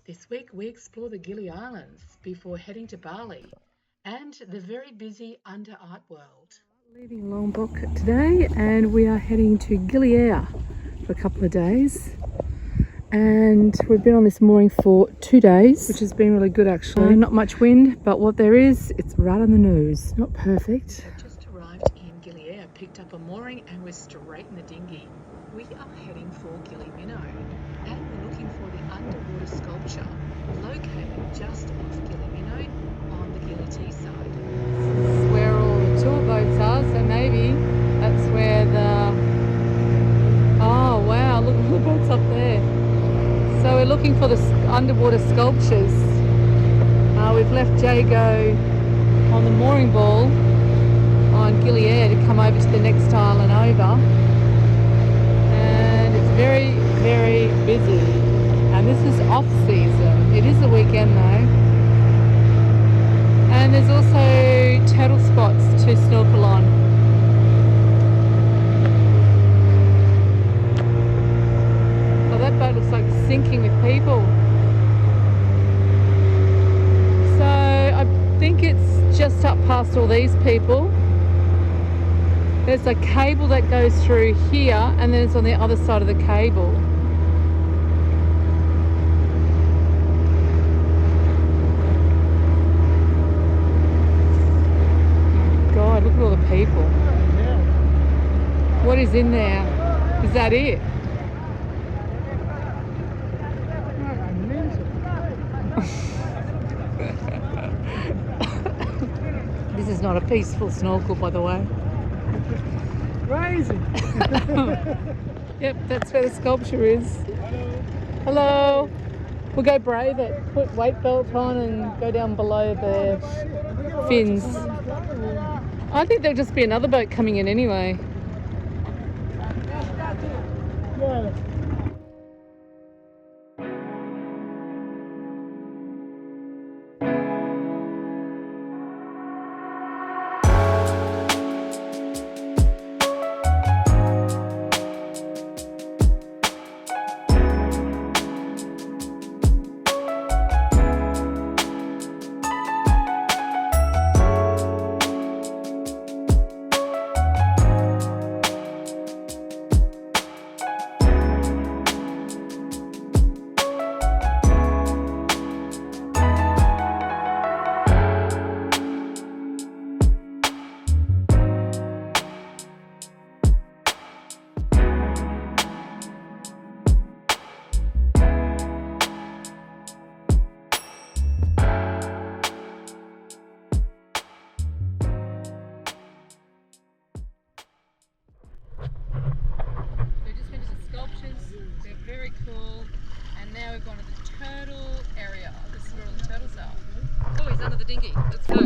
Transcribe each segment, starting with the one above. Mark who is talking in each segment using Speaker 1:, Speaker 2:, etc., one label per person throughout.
Speaker 1: This week we explore the Gili Islands before heading to Bali and the very busy under art world.
Speaker 2: Leaving Lombok today and we are heading to Gili Air for a couple of days. And we've been on this mooring for 2 days, which has been really good actually. Not much wind, but what there is, it's right on the nose. Not perfect.
Speaker 1: We just arrived in Gili Air, picked up a mooring and we're straight in the dinghy. We are heading for Gili Meno and we're looking for the underwater sculpture located just off Gili Meno on the Gili T side.
Speaker 2: This is where all the tour boats are, so maybe that's where the... Oh wow, look at all the boats up there. So we're looking for the underwater sculptures. We've left Jago on the mooring ball on Gili Air to come over to the next island over. And it's very, very busy. And this is off season. It is a weekend though. And there's also turtle spots to snorkel on. Oh, that boat looks like it's sinking with people. So I think it's just up past all these people. There's a cable that goes through here and then it's on the other side of the cable. God, look at all the people. What is in there? Is that it? This is not a peaceful snorkel, by the way.
Speaker 3: Crazy.
Speaker 2: Yep, that's where the sculpture is. Hello. We'll go brave it. Put weight belt on and go down below the fins. I think there'll just be another boat coming in anyway.
Speaker 3: Yeah.
Speaker 2: We just went to the sculptures, they're very cool, and now we've gone to the turtle area. This is where all the turtles are. Oh, he's under the dinghy. Let's go.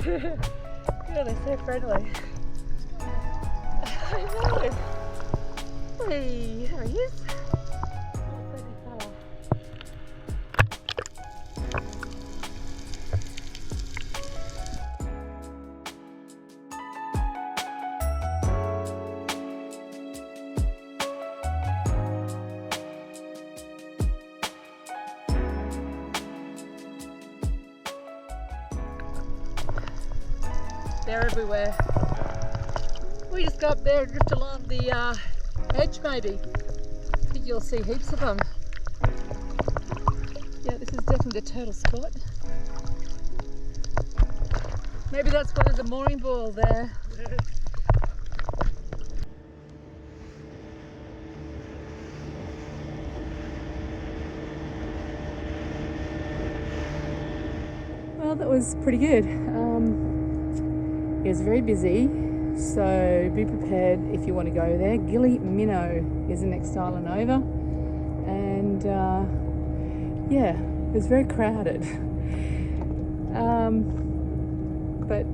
Speaker 2: Yeah, they're so friendly. I know. Hey, there he is. Friendly fella. They're everywhere. We just go up there and drift along the edge maybe. I think you'll see heaps of them. Yeah, this is definitely the turtle spot. Maybe that's why there's a mooring ball there. Oh, that was pretty good. It was very busy, so be prepared if you want to go there. Gili Meno is the next island over, and yeah, it was very crowded. But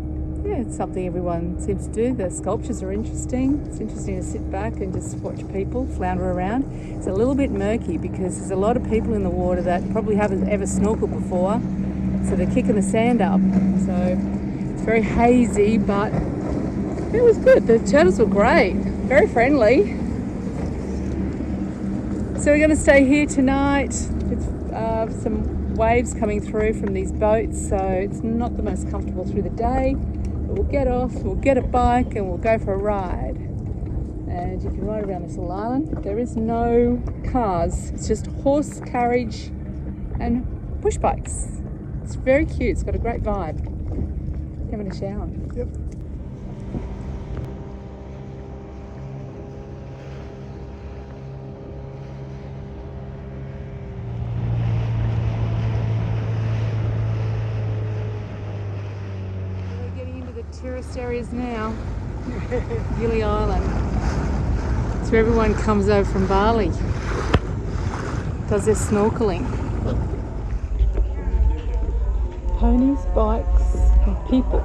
Speaker 2: yeah, it's something everyone seems to do. The sculptures are interesting. It's interesting to sit back and just watch people flounder around. It's a little bit murky because there's a lot of people in the water that probably haven't ever snorkeled before, so they're kicking the sand up. So it's very hazy, but it was good. The turtles were great, very friendly. So we're going to stay here tonight. It's some waves coming through from these boats, so it's not the most comfortable through the day. But we'll get off, we'll get a bike, and we'll go for a ride. And you can ride around this little island. There is no cars. It's just horse carriage and push bikes. It's very cute. It's got a great vibe. Having a shower.
Speaker 3: Yep.
Speaker 2: We're getting into the tourist areas now. Gili Island. It's where everyone comes over from Bali. Does their snorkeling. Ponies, bikes, and people.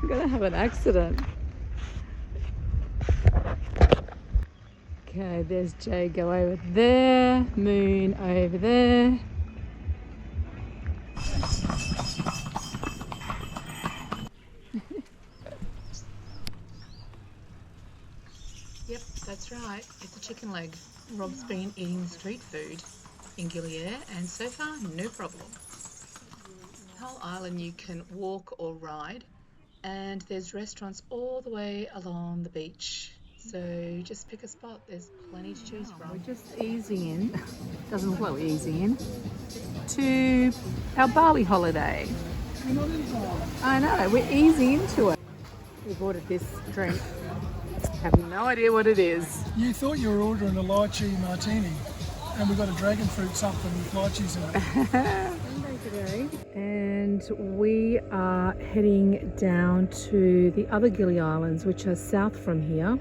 Speaker 2: I'm gonna have an accident. Okay, there's Jago over there, Moon over there.
Speaker 1: Yep, that's right. It's a chicken leg. Rob's been eating street food in Gili Air, and so far, no problem. The whole island you can walk or ride, and there's restaurants all the way along the beach. So just pick a spot. There's plenty to choose from.
Speaker 2: We're just easing in, doesn't look like we're easing in, to our Bali holiday. I know, we're easing into it. We've ordered this drink. Have no idea what it is.
Speaker 3: You thought you were ordering a lychee martini, and we got a dragon fruit something with lychees in it.
Speaker 2: And we are heading down to the other Gili Islands, which are south from here.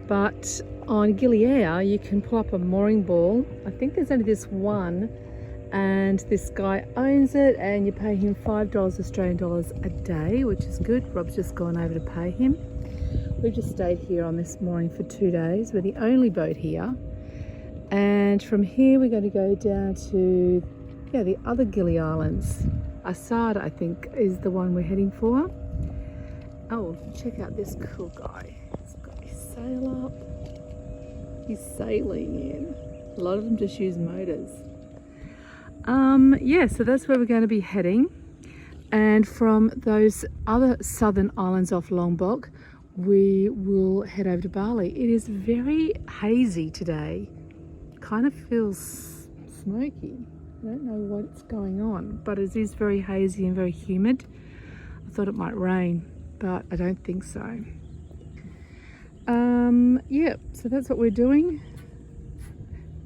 Speaker 2: But on Gili Air, you can pull up a mooring ball. I think there's only this one, and this guy owns it, and you pay him $5 Australian dollars a day, which is good. Rob's just gone over to pay him. We've just stayed here on this mooring for 2 days. We're the only boat here. And from here, we're going to go down to the other Gili Islands. Assad, I think, is the one we're heading for. Oh, check out this cool guy. He's got his sail up. He's sailing in. A lot of them just use motors. Yeah, so that's where we're going to be heading. And from those other southern islands off Lombok, we will head over to Bali. It is very hazy today. Kind of feels smoky. I don't know what's going on, but it is very hazy and very humid. I thought it might rain, but I don't think so. Yeah, so that's what we're doing.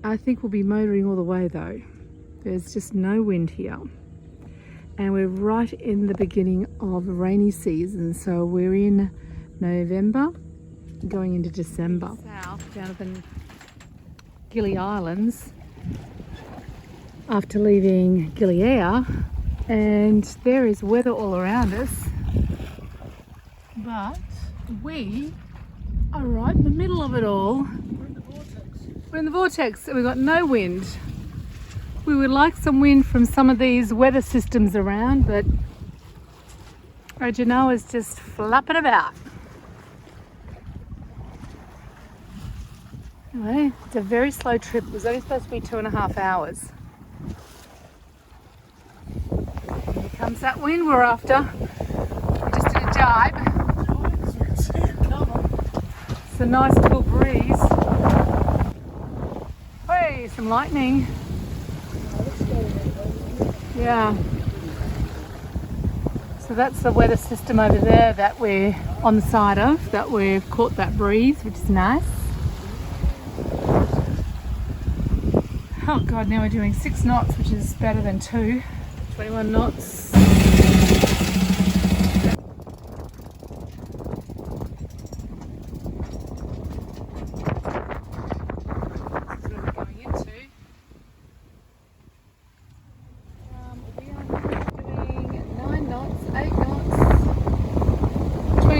Speaker 2: I think we'll be motoring all the way though. There's just no wind here. And we're right in the beginning of rainy season, so we're in November, going into December. South, down at the Gili Islands, after leaving Gili Air, and there is weather all around us, but we are right in the middle of it all. We're in the vortex and we've got no wind. We would like some wind from some of these weather systems around, but Genoa is just flapping about. Anyway, it's a very slow trip. It was only supposed to be 2.5 hours. Here comes that wind we're after. We just did a jibe. It's a nice cool breeze. Hey, some lightning. Yeah. So that's the weather system over there that we're on the side of, that we've caught that breeze, which is nice. Oh God, now we're doing 6 knots, which is better than 2. 21 knots.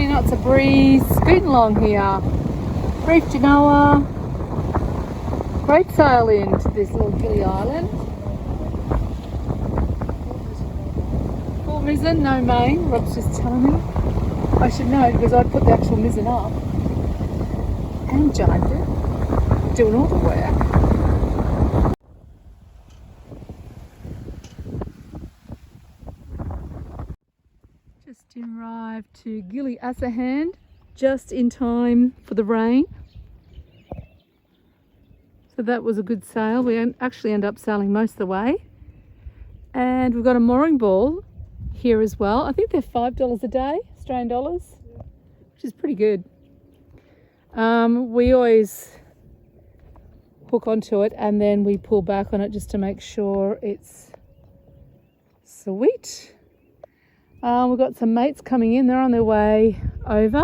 Speaker 2: Knots of breeze, scooting along here. Reef Genoa. Great sail into this little Gili Island. Full mizzen, no main. Rob's just telling me. I should know because I put the actual mizzen up and jined it, doing all the work. Just arrived to Gili Asahan just in time for the rain. So that was a good sail. We actually ended up sailing most of the way. And we've got a mooring ball here as well. I think they're $5 a day, Australian dollars, which is pretty good. We always hook onto it and then we pull back on it just to make sure it's sweet. We've got some mates coming in. They're on their way over.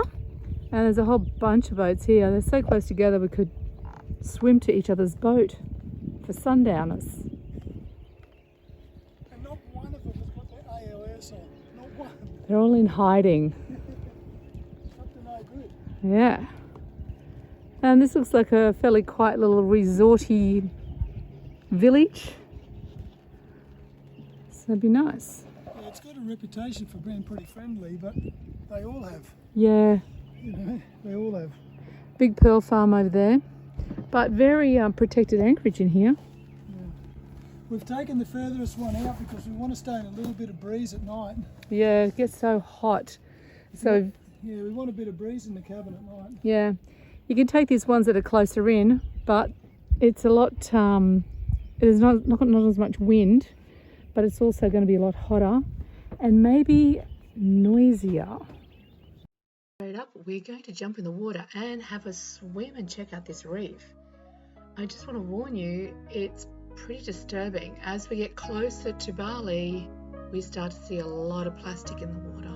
Speaker 2: And there's a whole bunch of boats here. They're so close together we could swim to each other's boat for sundowners.
Speaker 3: And not one of them has got their ALS on. Not one.
Speaker 2: They're all in hiding.
Speaker 3: Up to no good.
Speaker 2: Yeah. And this looks like a fairly quiet little resorty village. So it'd be nice.
Speaker 3: Yeah, it's got a reputation for being pretty friendly, but they all have.
Speaker 2: Yeah.
Speaker 3: You know, they all have.
Speaker 2: Big pearl farm over there. But very protected anchorage in here.
Speaker 3: Yeah. We've taken the furthest one out because we want to stay in a little bit of breeze at night.
Speaker 2: Yeah, it gets so hot. So
Speaker 3: yeah, we want a bit of breeze in the cabin at night.
Speaker 2: yeah, you can take these ones that are closer in, but it's a lot. There's not as much wind, but it's also going to be a lot hotter and maybe noisier.
Speaker 1: Straight up, we're going to jump in the water and have a swim and check out this reef. I just want to warn you, it's pretty disturbing. As we get closer to Bali, we start to see a lot of plastic in the water.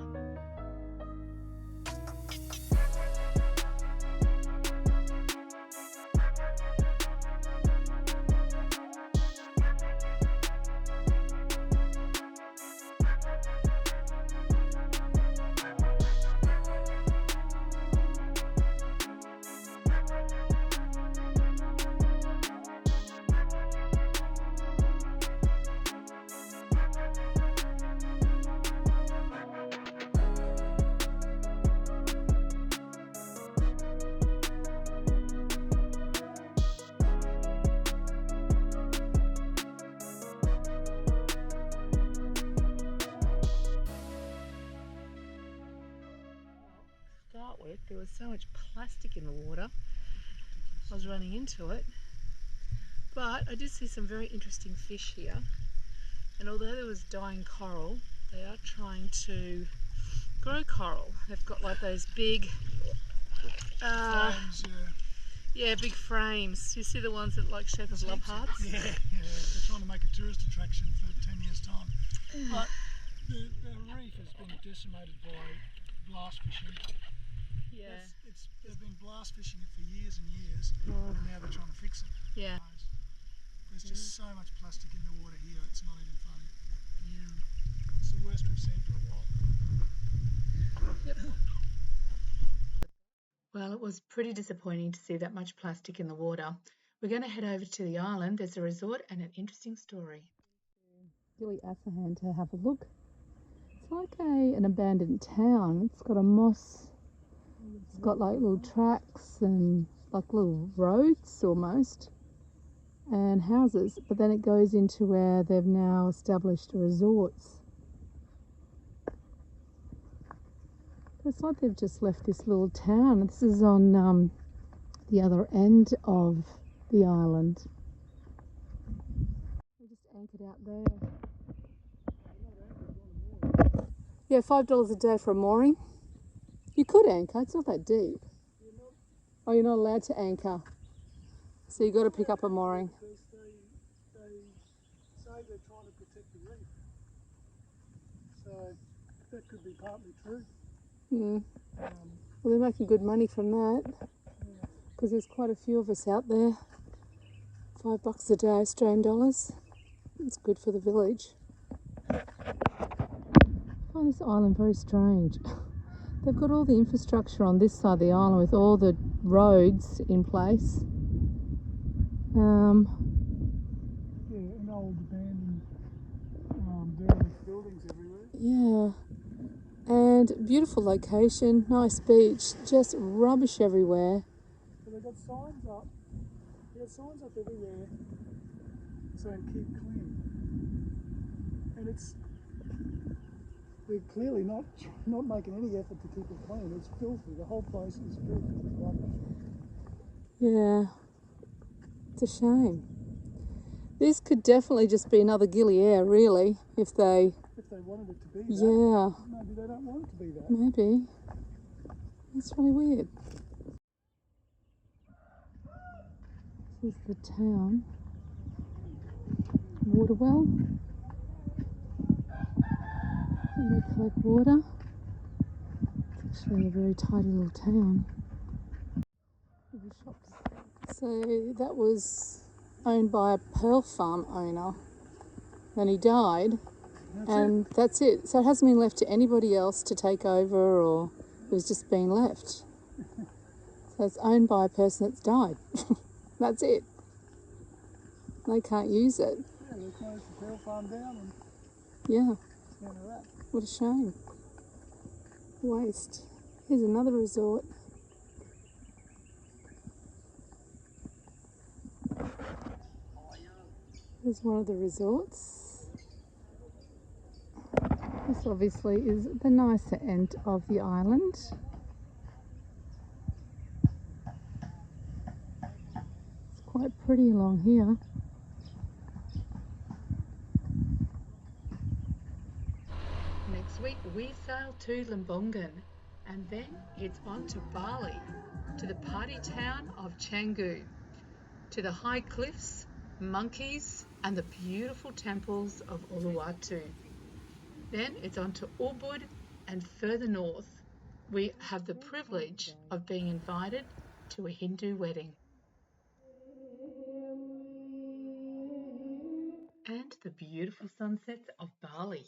Speaker 1: With, there was so much plastic in the water. I was running into it, but I did see some very interesting fish here, and although there was dying coral, they are trying to grow coral. They've got like those big
Speaker 3: Frames,
Speaker 1: big frames. You see the ones that like shape of love hearts?
Speaker 3: yeah, they're trying to make a tourist attraction for 10 years time. But the reef has been decimated by blast fishing.
Speaker 1: Yeah.
Speaker 3: They've been blast fishing it for years and years, and now they're trying to fix it.
Speaker 1: Yeah.
Speaker 3: There's just so much plastic in the water here, it's not even funny. It's the worst we've seen for a while.
Speaker 1: Yep. Well, it was pretty disappointing to see that much plastic in the water. We're going to head over to the island. There's a resort and an interesting story.
Speaker 2: Gili Asahan to have a look. It's like an abandoned town. It's got a moss. It's got like little tracks and like little roads almost and houses, but then it goes into where they've now established resorts. It's like they've just left this little town. This is on the other end of the island. We just anchored out there. Yeah, $5 a day for a mooring. You could anchor, it's not that deep. Oh, you're not allowed to anchor. So you've got to pick up a mooring.
Speaker 3: Because they say they're trying to protect the reef. So that could be partly true.
Speaker 2: Mm. Well, they're making good money from that. Because there's quite a few of us out there. $5 a day, Australian dollars. It's good for the village. I find this island very strange. They've got all the infrastructure on this side of the island with all the roads in place.
Speaker 3: Yeah, and old abandoned derelict buildings everywhere.
Speaker 2: Yeah. And beautiful location, nice beach, just rubbish everywhere.
Speaker 3: So they've got signs up. They've got signs up everywhere saying keep clean. And they're clearly not making any effort to keep it clean. It's filthy. The whole place is filthy. It's rubbish.
Speaker 2: Yeah. It's a shame. This could definitely just be another Gili Air, really, if they
Speaker 3: wanted it to be that.
Speaker 2: Yeah.
Speaker 3: Maybe they don't want it to be that.
Speaker 2: Maybe. It's really weird. This is the town. Water well. And they collect water. It's actually a very tidy little town. Little shops. So that was owned by a pearl farm owner. Then he died. And that's it. So it hasn't been left to anybody else to take over, or it was just being left. So it's owned by a person that's died. That's it. They can't use it.
Speaker 3: Yeah, they closed the pearl farm down and
Speaker 2: Yeah.
Speaker 3: down to that.
Speaker 2: What a shame. Waste. Here's another resort. Here's one of the resorts. This obviously is the nicer end of the island. It's quite pretty along here.
Speaker 1: Next week we sail to Lombongan and then it's on to Bali, to the party town of Canggu, to the high cliffs, monkeys and the beautiful temples of Uluwatu. Then it's on to Ubud and further north. We have the privilege of being invited to a Hindu wedding. And the beautiful sunsets of Bali.